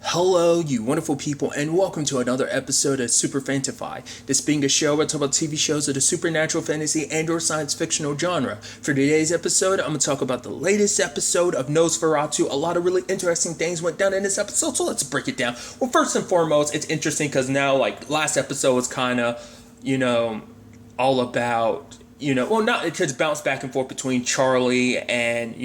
Hello, you wonderful people, and welcome to another episode of Super-Fanta-Fi. This being a show where I talk about TV shows of the supernatural, fantasy, and/or science fictional genre. For today's episode, I'm going to talk about the latest episode of NOS4A2. A lot of really interesting things went down in this episode, so let's break it down. Well, first and foremost, it's interesting because now, last episode was kind of, all about, well, not because it bounced back and forth between Charlie and,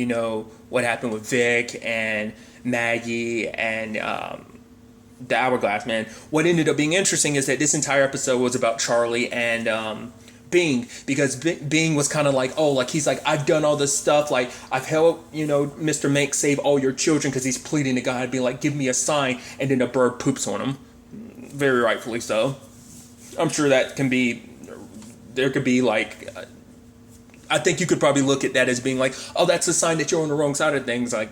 what happened with Vic and Maggie and the Hourglass Man. What ended up being interesting is that this entire episode was about Charlie and Bing, because Bing was kind of like, oh, like he's like, I've done all this stuff, like I've helped, Mr. Mank save all your children, because he's pleading to God, being like, give me a sign, and then a bird poops on him, very rightfully so. I'm sure that can be, there could be like, I think you could probably look at that as being like, oh, that's a sign that you're on the wrong side of things, like.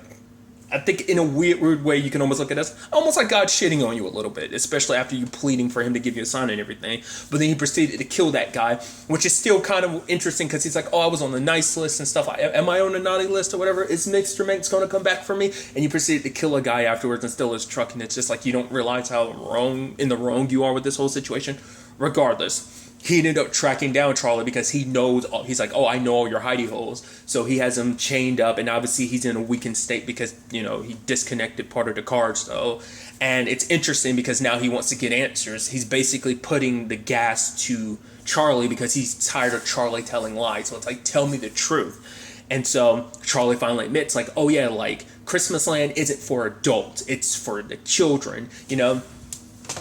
I think in a weird way, you can almost look at us almost like God shitting on you a little bit, especially after you pleading for him to give you a sign and everything. But then he proceeded to kill that guy, which is still kind of interesting because he's like, oh, I was on the nice list and stuff. Am I on the naughty list or whatever? Is Mr. Manx going to come back for me? And he proceeded to kill a guy afterwards and steal his truck. And it's just like, you don't realize how in the wrong you are with this whole situation. Regardless, he ended up tracking down Charlie because he knows, he's like, oh, I know all your hidey holes. So he has him chained up, and obviously he's in a weakened state because, he disconnected part of the card. So, and it's interesting because now he wants to get answers. He's basically putting the gas to Charlie because he's tired of Charlie telling lies. So it's like, tell me the truth. And so Charlie finally admits, like, oh yeah, like, Christmas Land isn't for adults. It's for the children.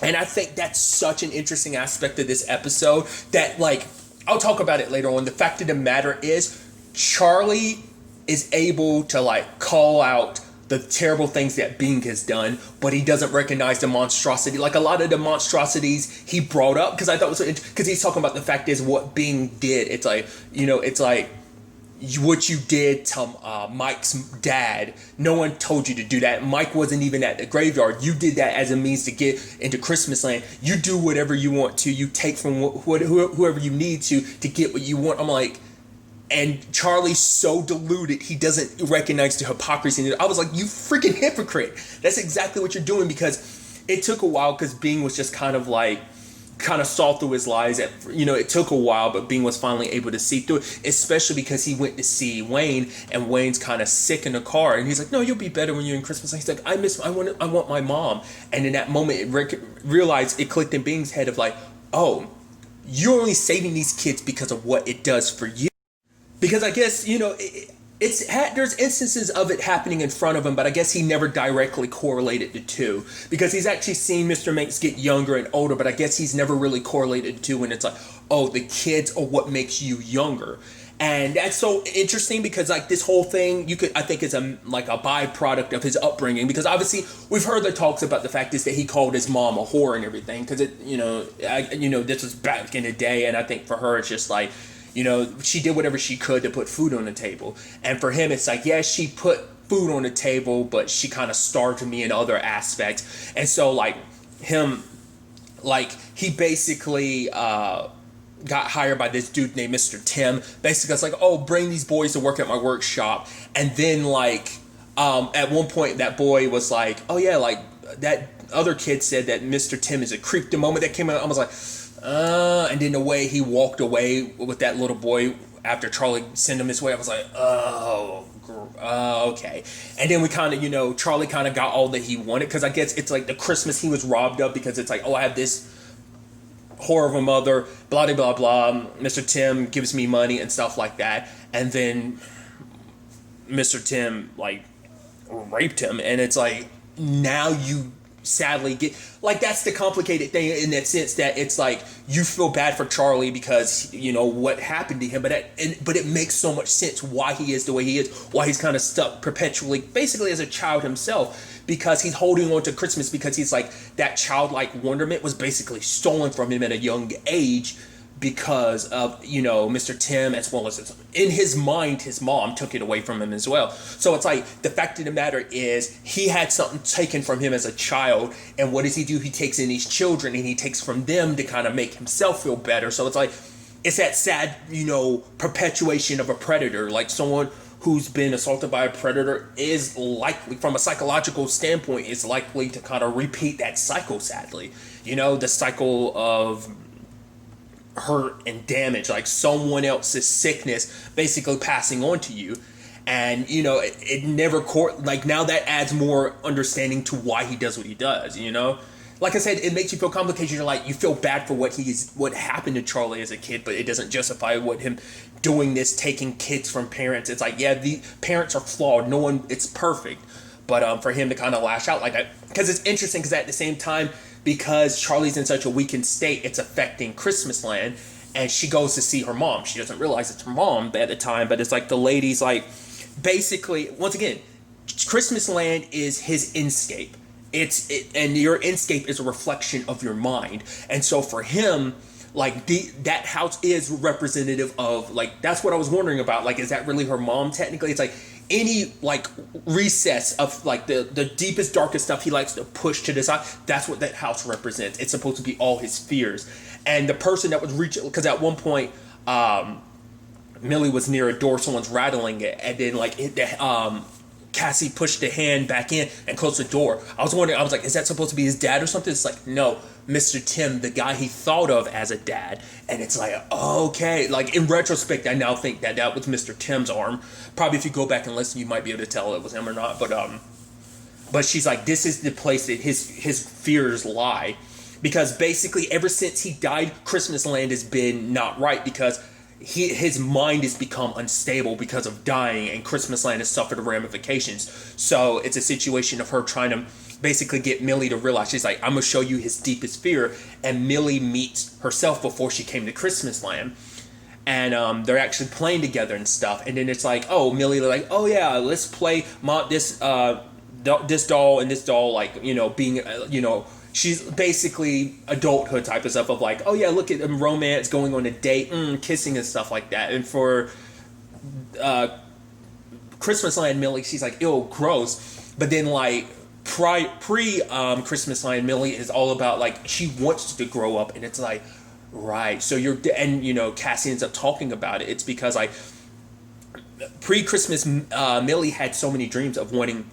And I think that's such an interesting aspect of this episode that, like, I'll talk about it later on. The fact of the matter is, Charlie is able to, like, call out the terrible things that Bing has done, but he doesn't recognize the monstrosity. Like, a lot of the monstrosities he brought up, because I thought it was so interesting, because he's talking about the fact is what Bing did. It's like, it's like, what you did to Mike's dad, no one told you to do that. Mike wasn't even at the graveyard. You did that as a means to get into Christmas Land. You do whatever you want to. You take from whoever you need to get what you want. I'm like, and Charlie's so deluded, he doesn't recognize the hypocrisy. I was like, you freaking hypocrite. That's exactly what you're doing, because it took a while, because Bing was just kind of saw through his lies. It took a while, but Bing was finally able to see through it, especially because he went to see Wayne, and Wayne's kind of sick in the car, and he's like, no, you'll be better when you're in Christmas. And he's like, I want my mom. And in that moment, it clicked in Bing's head of like, oh, you're only saving these kids because of what it does for you. Because I guess, there's instances of it happening in front of him, but I guess he never directly correlated the two, because he's actually seen Mr. Manx get younger and older, but I guess he's never really correlated the two when it's like, oh, the kids are what makes you younger. And that's so interesting, because like this whole thing, I think is a byproduct of his upbringing, because obviously we've heard the talks about the fact is that he called his mom a whore and everything, because this was back in the day, and I think for her it's just like, she did whatever she could to put food on the table. And for him, it's like, yeah, she put food on the table, but she kind of starved me in other aspects. And so, like, him, like, he basically got hired by this dude named Mr. Tim. Basically, it's like, oh, bring these boys to work at my workshop. And then, like, at one point, that boy was like, oh, yeah, like, that other kid said that Mr. Tim is a creep. The moment that came out, I was like, and then the way he walked away with that little boy after Charlie sent him his way, I was like, okay. And then we kind of, Charlie kind of got all that he wanted, because I guess it's like the Christmas he was robbed of, because it's like, oh, I have this whore of a mother, blah, blah, blah, blah. Mr. Tim gives me money and stuff like that. And then Mr. Tim, like, raped him. And it's like, now you sadly get, like, that's the complicated thing in that sense, that it's like you feel bad for Charlie because what happened to him, but it makes so much sense why he is the way he is, why he's kind of stuck perpetually, basically as a child himself, because he's holding on to Christmas, because he's like, that childlike wonderment was basically stolen from him at a young age, because of, Mr. Tim, as well as in his mind, his mom took it away from him as well. So it's like, the fact of the matter is, he had something taken from him as a child, and what does he do? He takes in these children, and he takes from them to kind of make himself feel better. So it's like, it's that sad, perpetuation of a predator, like someone who's been assaulted by a predator is likely, from a psychological standpoint, is likely to kind of repeat that cycle, sadly. The cycle of hurt and damage, like someone else's sickness basically passing on to you. And, it never like now that adds more understanding to why he does what he does, Like I said, it makes you feel complicated. You're like, you feel bad for what happened to Charlie as a kid, but it doesn't justify what him doing this, taking kids from parents. It's like, yeah, the parents are flawed. It's perfect. But for him to kind of lash out like that, because it's interesting, because at the same time, because Charlie's in such a weakened state, it's affecting Christmas Land, and she goes to see her mom. She doesn't realize it's her mom at the time, but it's like the lady's like, basically, once again, Christmas Land is his inscape. And your inscape is a reflection of your mind. And so for him, like that house is representative of, like, that's what I was wondering about. Like, is that really her mom technically? It's like any like recess of like the deepest, darkest stuff he likes to push to the side. That's what that house represents. It's supposed to be all his fears. And the person that was reaching, because at one point, Millie was near a door, someone's rattling it, and then like Cassie pushed the hand back in and closed the door. I was wondering, I was like, is that supposed to be his dad or something? It's like, no, Mr. Tim, the guy he thought of as a dad. And it's like, okay, like in retrospect, I now think that was Mr. Tim's arm. Probably if you go back and listen, you might be able to tell it was him or not. But she's like, this is the place that his fears lie. Because basically ever since he died, Christmas Land has been not right, because his mind has become unstable because of dying, and Christmas Land has suffered ramifications. So it's a situation of her trying to basically get Millie to realize, she's like, I'm going to show you his deepest fear. And Millie meets herself before she came to Christmas Land. And they're actually playing together and stuff. And then it's like, oh, Millie, like, oh yeah, let's play this doll and this doll, like, being, she's basically adulthood type of stuff of like, oh yeah, look at them, romance, going on a date, kissing and stuff like that. And for Christmas Land Millie, she's like, ew, gross. But then like pre Christmas Land Millie is all about like, she wants to grow up, and it's like, right. So Cassie ends up talking about it. It's because like pre-Christmas Millie had so many dreams of wanting,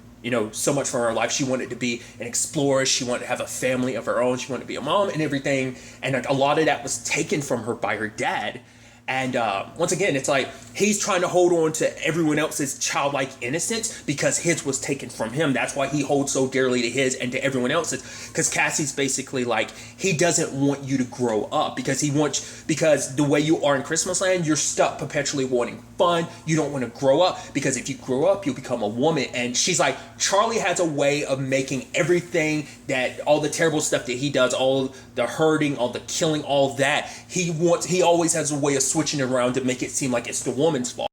so much for her life. She wanted to be an explorer. She wanted to have a family of her own. She wanted to be a mom and everything. And like, a lot of that was taken from her by her dad. And once again, it's like he's trying to hold on to everyone else's childlike innocence because his was taken from him. That's why he holds so dearly to his and to everyone else's. Because Cassie's basically like, he doesn't want you to grow up because because the way you are in Christmas Land, you're stuck perpetually wanting fun. You don't want to grow up, because if you grow up, you'll become a woman. And she's like, Charlie has a way of making everything that, all the terrible stuff that he does, all the hurting, all the killing, all that, he always has a way of switching it around to make it seem like it's the woman's fault.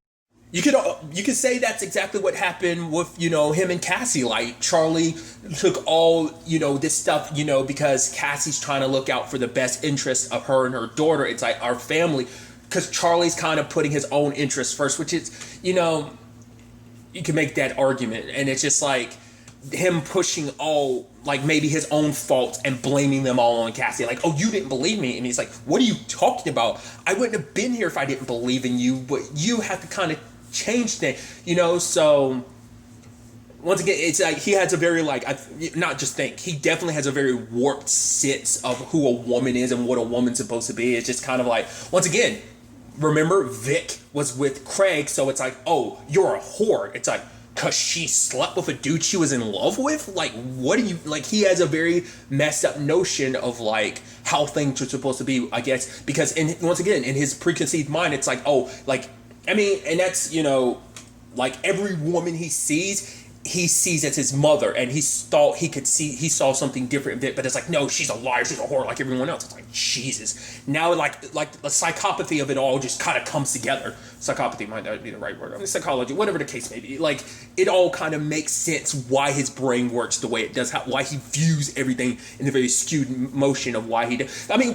You could say that's exactly what happened with, him and Cassie. Like, Charlie took all, this stuff, because Cassie's trying to look out for the best interests of her and her daughter. It's like our family, because Charlie's kind of putting his own interests first, which is, you can make that argument. And it's just like him pushing all, like, maybe his own faults and blaming them all on Cassie. Like, oh, you didn't believe me. And he's like, what are you talking about? I wouldn't have been here if I didn't believe in you, but you have to kind of change things, so once again, it's like he has a very, like, he definitely has a very warped sense of who a woman is and what a woman's supposed to be. It's just kind of like, once again, remember Vic was with Craig, so it's like, oh, you're a whore. It's like, because she slept with a dude she was in love with? Like, what do you, like, he has a very messed up notion of, like, how things are supposed to be, I guess, because, once again, in his preconceived mind, it's like, oh, like, I mean, and that's, like, every woman he sees as his mother, and he thought he saw something different, but it's like, no, she's a liar, she's a whore like everyone else. It's like, Jesus. Now, like the psychopathy of it all just kind of comes together. Psychopathy might not be the right word. I mean, psychology, whatever the case may be. Like, it all kind of makes sense why his brain works the way it does, why he views everything in the very skewed motion of why he does. I mean,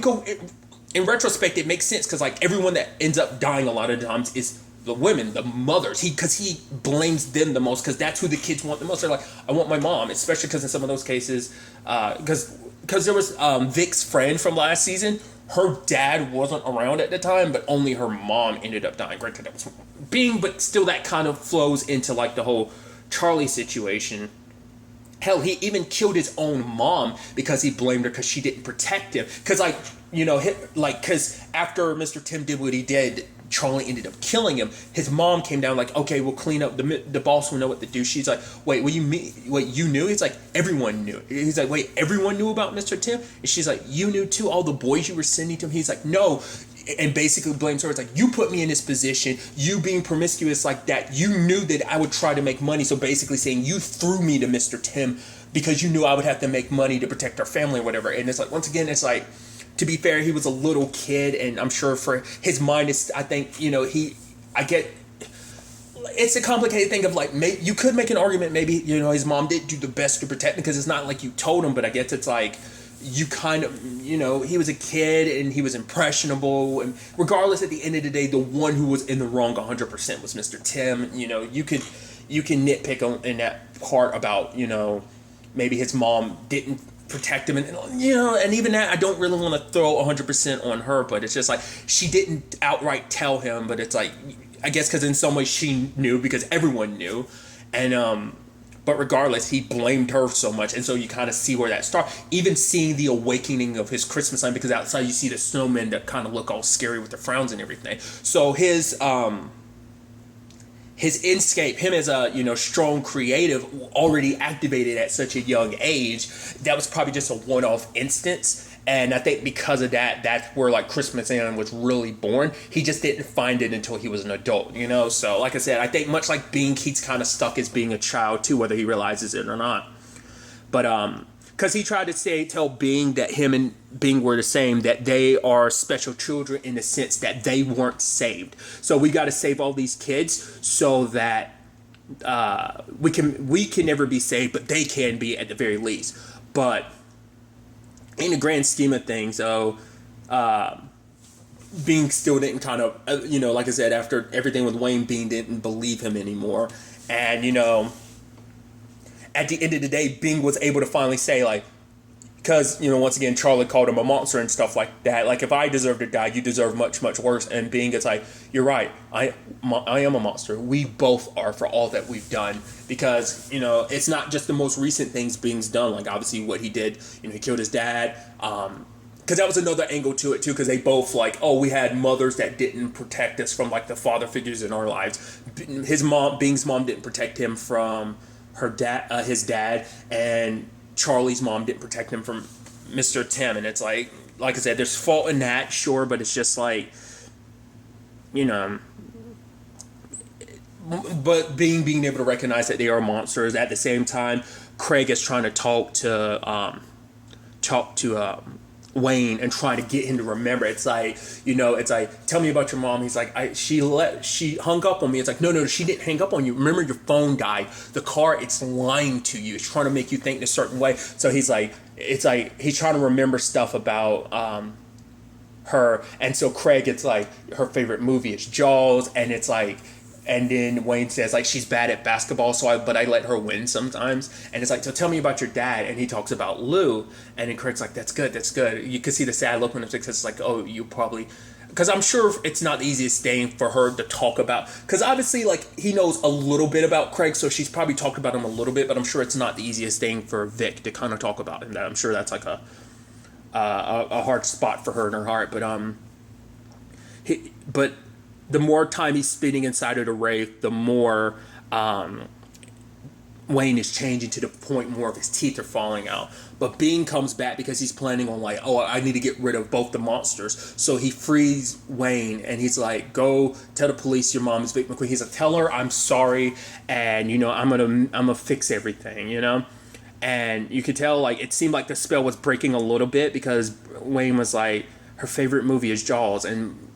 in retrospect, it makes sense, because, like, everyone that ends up dying a lot of times is the women, the mothers, because he blames them the most, because that's who the kids want the most. They're like, I want my mom, especially because in some of those cases, because there was Vic's friend from last season, her dad wasn't around at the time, but only her mom ended up dying. Granted, that was but still that kind of flows into like the whole Charlie situation. Hell, he even killed his own mom because he blamed her because she didn't protect him. Because, like, because after Mr. Tim did what he did, Charlie ended up killing him. His mom came down like, okay, we'll clean up. The boss will know what to do. She's like, wait, what do you mean? Wait, you knew? He's like, everyone knew. He's like, wait, everyone knew about Mr. Tim? And she's like, you knew too? All the boys you were sending to him? He's like, no. And basically blames her. It's like, you put me in this position, you being promiscuous like that, you knew that I would try to make money. So basically saying you threw me to Mr. Tim because you knew I would have to make money to protect our family or whatever. And it's like, once again, it's like, to be fair, he was a little kid, and I'm sure for his mind is, I think, it's a complicated thing of like, you could make an argument maybe, his mom did do the best to protect him because it's not like you told him, but I guess it's like, you kind of, he was a kid and he was impressionable, and regardless, at the end of the day, the one who was in the wrong 100% was Mr. Tim. You can nitpick in that part about, maybe his mom didn't protect him, and even that, I don't really want to throw 100% on her, but it's just like, she didn't outright tell him, but it's like, I guess because in some ways she knew because everyone knew, and but regardless, he blamed her so much, and so you kind of see where that starts. Even seeing the awakening of his Christmas sign, because outside you see the snowmen that kind of look all scary with the frowns and everything. So his inscape, him as a strong creative, already activated at such a young age. That was probably just a one-off instance. And I think because of that, that's where like Christmas Inn was really born. He just didn't find it until he was an adult, So like I said, I think much like Bing, he's kind of stuck as being a child too, whether he realizes it or not. But because he tried to tell Bing that him and Bing were the same, that they are special children in the sense that they weren't saved. So we got to save all these kids so that we can never be saved, but they can be at the very least. But in the grand scheme of things, Bing still didn't kind of, like I said, after everything with Wayne, Bing didn't believe him anymore. And, at the end of the day, Bing was able to finally say, like, because, once again, Charlie called him a monster and stuff like that. Like, if I deserve to die, you deserve much, much worse. And Bing is like, you're right. I am a monster. We both are for all that we've done. Because, it's not just the most recent things Bing's done. Like, obviously, what he did, he killed his dad. Because that was another angle to it, too. Because they both, like, we had mothers that didn't protect us from, like, the father figures in our lives. Bing's mom didn't protect him from his dad, and Charlie's mom didn't protect him from Mr. Tim. And it's like I said, there's fault in that, sure, but it's just like, but being able to recognize that they are monsters. At the same time, Craig is trying to talk to Wayne and trying to get him to remember. It's like, tell me about your mom. He's like, she hung up on me. It's like, no, she didn't hang up on you. Remember, your phone died. The car, it's lying to you. It's trying to make you think in a certain way. So he's like, he's trying to remember stuff about her. And so Craig, it's like, her favorite movie is Jaws, and it's like, and then Wayne says, like, she's bad at basketball, but I let her win sometimes. And it's like, so tell me about your dad. And he talks about Lou. And then Craig's like, that's good. You can see the sad look on his face. It's like, oh, you probably... Because I'm sure it's not the easiest thing for her to talk about. Because obviously, like, he knows a little bit about Craig, so she's probably talked about him a little bit. But I'm sure it's not the easiest thing for Vic to kind of talk about him. I'm sure that's like a hard spot for her in her heart. But the more time he's spending inside of the Wraith, the more Wayne is changing to the point more of his teeth are falling out. But Bing comes back because he's planning on like, I need to get rid of both the monsters. So he frees Wayne and he's like, go tell the police your mom is Vic McQueen. He's like, tell her I'm sorry, and I'm gonna fix everything, And you could tell, like, it seemed like the spell was breaking a little bit because Wayne was like, her favorite movie is Jaws, and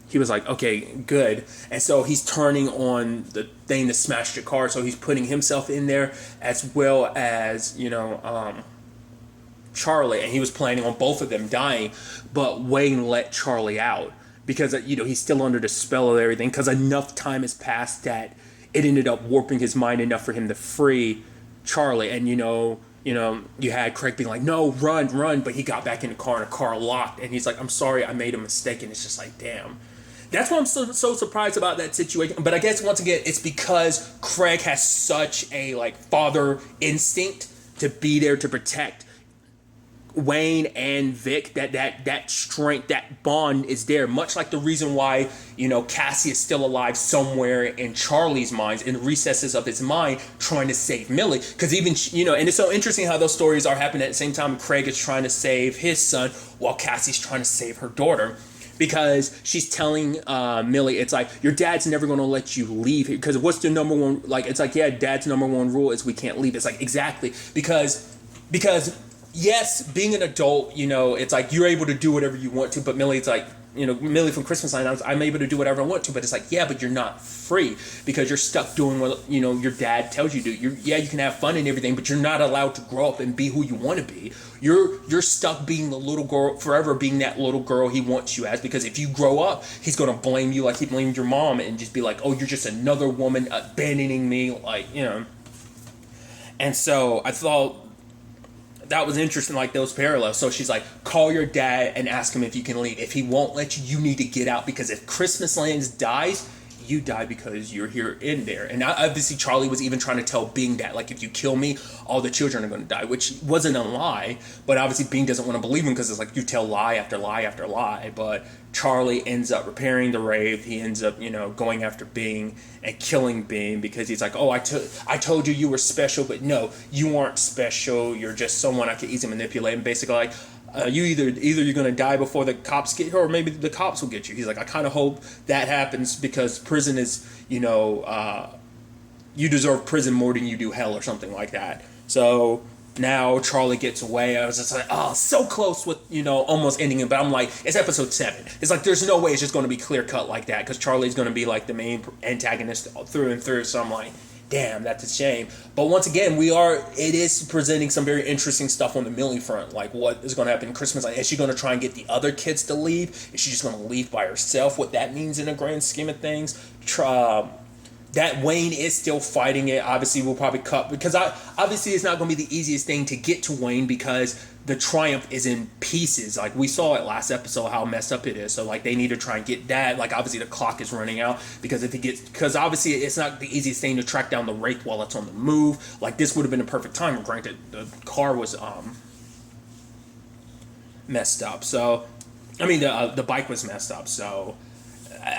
he was like, okay, good. And so he's turning on the thing to smash the car. So he's putting himself in there as well as, Charlie. And he was planning on both of them dying. But Wayne let Charlie out because, he's still under the spell of everything. Because enough time has passed that it ended up warping his mind enough for him to free Charlie. And, you had Craig being like, no, run. But he got back in the car and the car locked. And he's like, I'm sorry, I made a mistake. And it's just like, damn. That's why I'm so surprised about that situation. But I guess once again, it's because Craig has such a like father instinct to be there to protect Wayne and Vic, that strength, that bond is there. Much like the reason why, Cassie is still alive somewhere in Charlie's mind, in the recesses of his mind, trying to save Millie. Because even, and it's so interesting how those stories are happening at the same time. Craig is trying to save his son while Cassie's trying to save her daughter. Because she's telling Millie, it's like, your dad's never going to let you leave. Because what's the number one, like, it's like, yeah, dad's number one rule is we can't leave. It's like, exactly. Because yes, being an adult, it's like you're able to do whatever you want to, but Millie's like, Millie from Christmas Line, I'm able to do whatever I want to, but it's like, yeah, but you're not free because you're stuck doing what, your dad tells you to do. You can have fun and everything, but you're not allowed to grow up and be who you want to be. You're stuck being the little girl, forever being that little girl he wants you as, because if you grow up, he's going to blame you like he blamed your mom and just be like, oh, you're just another woman abandoning me, like, And so I thought that was interesting, like those parallels. So she's like, call your dad and ask him if you can leave. If he won't let you, you need to get out, because if Christmas Lands dies, you die because you're here in there. And obviously Charlie was even trying to tell Bing that, like, if you kill me, all the children are going to die, which wasn't a lie, but obviously Bing doesn't want to believe him because it's like you tell lie after lie after lie. But Charlie ends up repairing the rave. He ends up, going after Bing and killing Bing because he's like, oh, I told you were special, but no, you aren't special. You're just someone I could easily manipulate. And basically like, you either you're going to die before the cops get here, or maybe the cops will get you. He's like, I kind of hope that happens because prison is, you deserve prison more than you do hell or something like that. So now Charlie gets away. I was just like, oh, so close with, almost ending it. But I'm like, it's episode 7. It's like, there's no way it's just going to be clear cut like that, because Charlie's going to be like the main antagonist through and through. So I'm like, damn, that's a shame. But once again, it is presenting some very interesting stuff on the Millie front. Like, what is going to happen in Christmas? Like, is she going to try and get the other kids to leave? Is she just going to leave by herself? What that means in the grand scheme of things? That Wayne is still fighting it. Obviously, we'll probably cut, because obviously it's not going to be the easiest thing to get to Wayne, because the Triumph is in pieces. Like, we saw it last episode how messed up it is. So like, they need to try and get that. Like, obviously the clock is running out, because because obviously it's not the easiest thing to track down the Wraith while it's on the move. Like, this would have been a perfect time. Granted, the car was messed up. So I mean, the bike was messed up. So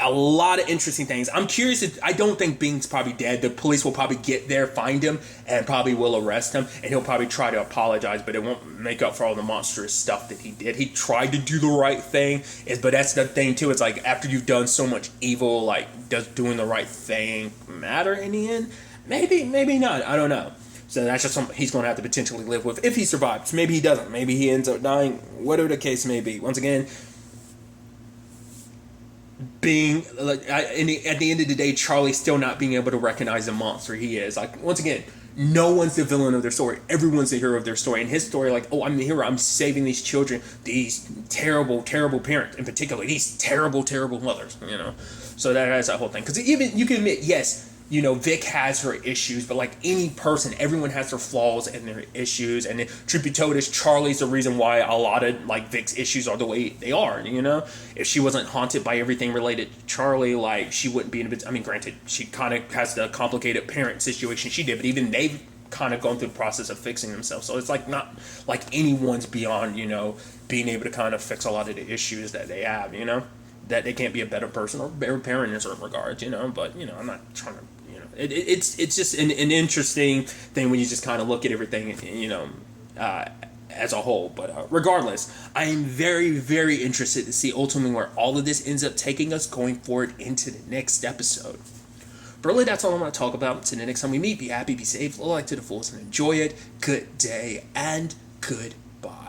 a lot of interesting things. I'm curious. I don't think Bing's probably dead. The police will probably get there, find him, and probably will arrest him. And he'll probably try to apologize, but it won't make up for all the monstrous stuff that he did. He tried to do the right thing, but that's the thing too. It's like, after you've done so much evil, like, does doing the right thing matter in the end? Maybe not. I don't know. So that's just something he's going to have to potentially live with if he survives. Maybe he doesn't. Maybe he ends up dying. Whatever the case may be. Once again, being like, at the end of the day, Charlie's still not being able to recognize the monster he is. Like, once again, no one's the villain of their story. Everyone's the hero of their story. And his story, like, oh, I'm the hero. I'm saving these children, these terrible, terrible parents, in particular, these terrible, terrible mothers. So that's that whole thing. Because even you can admit, yes, Vic has her issues, but like any person, everyone has their flaws and their issues. And truth be told, is Charlie's the reason why a lot of like Vic's issues are the way they are. If she wasn't haunted by everything related to Charlie, like, she wouldn't be in a bit. I mean, granted, she kind of has the complicated parent situation she did, but even they've kind of gone through the process of fixing themselves. So it's like not like anyone's beyond, being able to kind of fix a lot of the issues that they have, that they can't be a better person or better parent in certain regards, but, I'm not trying to, it's just an interesting thing when you just kind of look at everything, as a whole. But regardless, I am very, very interested to see ultimately where all of this ends up taking us going forward into the next episode. But really, that's all I'm going to talk about. Until the next time we meet, be happy, be safe, live life to the fullest, and enjoy it. Good day and goodbye.